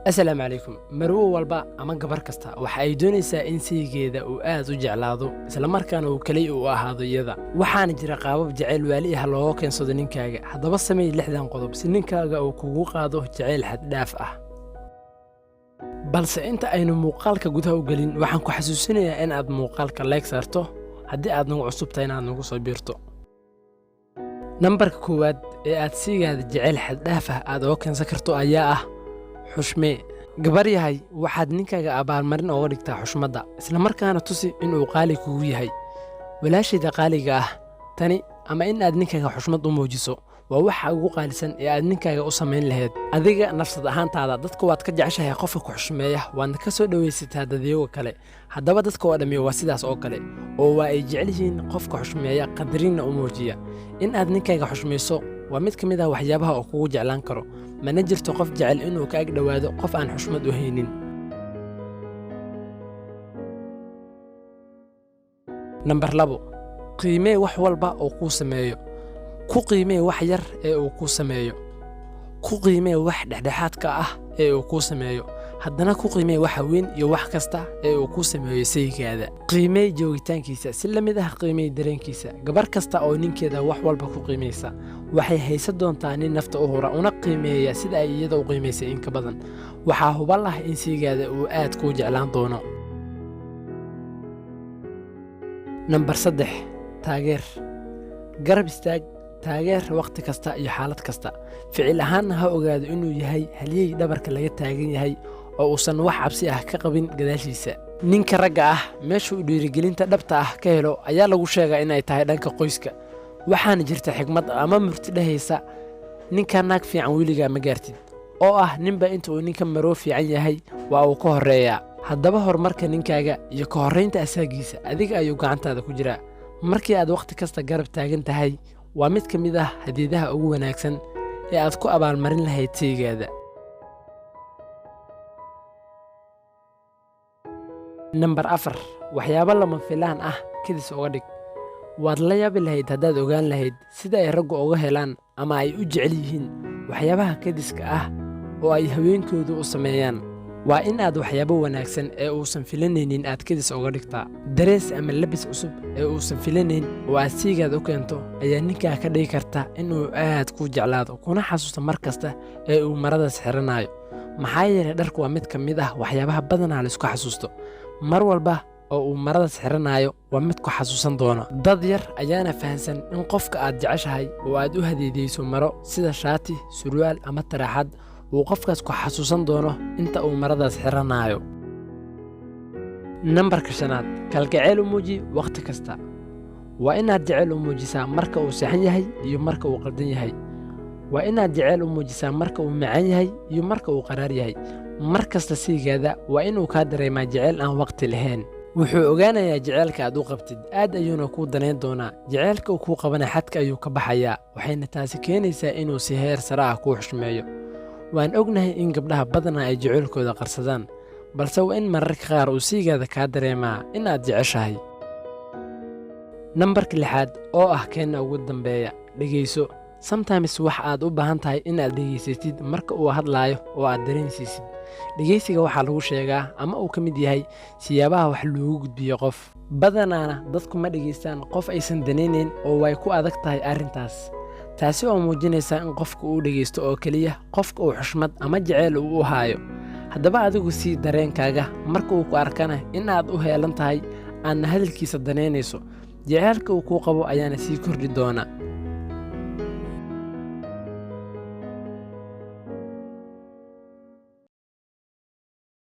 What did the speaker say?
asalaamu calaykum marwo walba ama gabar kasta waxa ay doonaysaa in saygeeda uu aad u jeclaado isla markaana uu kaliya u ahaado iyada waxaana jira qaabab jacayl waali ah looga keensado ninkaaga haddaba samey 6 qodob si ninkaaga uu kugu qaado jacayl xad dhaaf ah balse inta aynu muuqaalka gudaha u gelin waxaan ku xasuusinayaa in aad muuqaalka like saarto haddii aad nagu cusub tahay inaad nagu soo biirto nambarka koowaad ee aad saygaada jacayl xad dhaaf ah aad uga keensan karto ayaa ah xushmee gabar yahay waxaad ninkaaga abaalmarin ooga dhigtaa xushmadda isla markaana tusi inuu qaali kugu yahay walaashayda qaaliga ah tani ama in aad ninkaaga xushmad u muujiso waa waxa ugu qaalisan ee aad ninkaaga u samayn lahayd adiga nafsad ahaantaada dadka waad ka jeceshahay qofka ku xushmeeya waadna ka soo dhawaysataa dadyoga kale haddaba dadka oo dhammi waa sidaas oo kale oo waa ay jecel yihiin qofka xushmeeya qadarinna u muujiya in aad ninkaaga xushmayso waa mid ka mid ah waxyaabaha oo kugu jeclaan karo mana jirto qof jecel inuu ka ag dhowaado qof aan xushmad u haynin nambar 2 qiimee wax walba oo kuu sameeyo ku qiimee wax yar ee uu kuu sameeyo ku qiimee wax dhexdhexaadka ah ee uu kuu sameeyo haddana ku qiimee waxa weyn iyo wax kasta ee uu kuu sameeyo saygaada qiimee joogitaankiisa si la mid ah qiimee dareenkiisa gabar kasta oo ninkeeda wax walba ku qiimaysa waxay haysan doontaa nin nafta u hura una qiimeeya sida ay iyada u qiimaysay in ka badan waxaa hubal ah in saygaada uu aad kuu jeclaan doono nambar 3 taageer garab istaag taageer waqti kasta iyo xaalad kasta ficil ahaanna ha ogaado inuu yahay halyey dhabarka laga taagan yahay oo uusan wax cabsi ah ka qabin gadaashiisa ninka ragga ah meesha uu dhiirigelinta dhabta ah ka helo ayaa lagu sheegaa inay tahay dhanka qoyska waxaana jirta xigmad ama murti dhahaysa ninka naag fiican weligaa ma gaartid oo ah ninba inta uu ninka maroo fiican yahay waa uu ka horreeyaa haddaba horumarka ninkaaga iyo ka horraynta asaagiisa adiga ayuu gacantaada ku jiraa markii aad wakhti kasta garab taagan tahay waa mid ka mid ah hadiidaha ugu wanaagsan ee aad ku abaalmarin lahayd saygaada nambar 4 waxyaabo lama filaan ah kadis uga dhig waad la yaabi lahayd haddaad ogaan lahayd sida ay raggu uga helaan ama ay u jecel yihiin waxyaabaha kadiska ah oo ay haweenkoodu u sameeyaan waa in aad waxyaabo wanaagsan ee uusan filanaynin aad kadis uga dhigtaa darees ama labis cusub ee uusan filanayn oo aad saygaada u keento ayaa ninkaa ka dhigi karta inuu aad kuu jeclaado kuna xasuusto mar kasta ee uu maradaas xiranayo maxaa yeelay dharku waa mid ka mid ah waxyaabaha badanaa laisku xasuusto mar walba oo uu maradaas xiranayo waa mid ku xasuusan doono dad yar ayaana fahansan in qofka aad jeceshahay oo aad u hadiidayso maro sida shaati surwaal ama taraaxad uu qofkaas ku xasuusan doono inta uu maradaas xiranayo nambarka 5 kalgacayl u muuji waqti kasta waa inaad jacayl u muujisaa marka uu saxan yahay iyo marka uu qaldan yahay waa inaad jacayl u muujisaa marka uu macaan yahay iyo marka uu qaraar yahay mar kasta saygaada waa inuu kaa dareemaa jacayl aan waqti lahayn wuxuu ogaanayaa jacaylka aad u qabtid aad ayuuna kuu danayn doonaa jacaylka uu kuu qabana xadka ayuu ka baxayaa waxayna taasi keenaysaa inuu si heer sare ah kuu xushmeeyo waan ognahay in gabdhaha badanaa ay jacaylkooda qarsadaan balse waa in mararka qaar uu saygaada kaa dareemaa in aad jeceshahay nambarka 6 oo ah keenna ugu dambeeya dhegayso sometimes wax aad u baahan tahay in aad dhegaysatid marka uu hadlaayo oo aad dareensiisid dhegaysiga waxaa lagu sheegaa ama uu ka mid yahay siyaabaha wax loogu gudbiyo qof badanaana dadku ma dhegaystaan qof aysan danaynayn oo way ku adag tahay arrintaas taasi oo muujinaysa in qofka uu dhegaysto oo keliya qofka uu xushmad ama jacayl uu u haayo haddaba adigu sii dareenkaaga marka uu ku arkana in aad u heelan tahay aadna hadalkiisa danaynayso jacaylka uu kuu qabo ayaana sii kordhi doona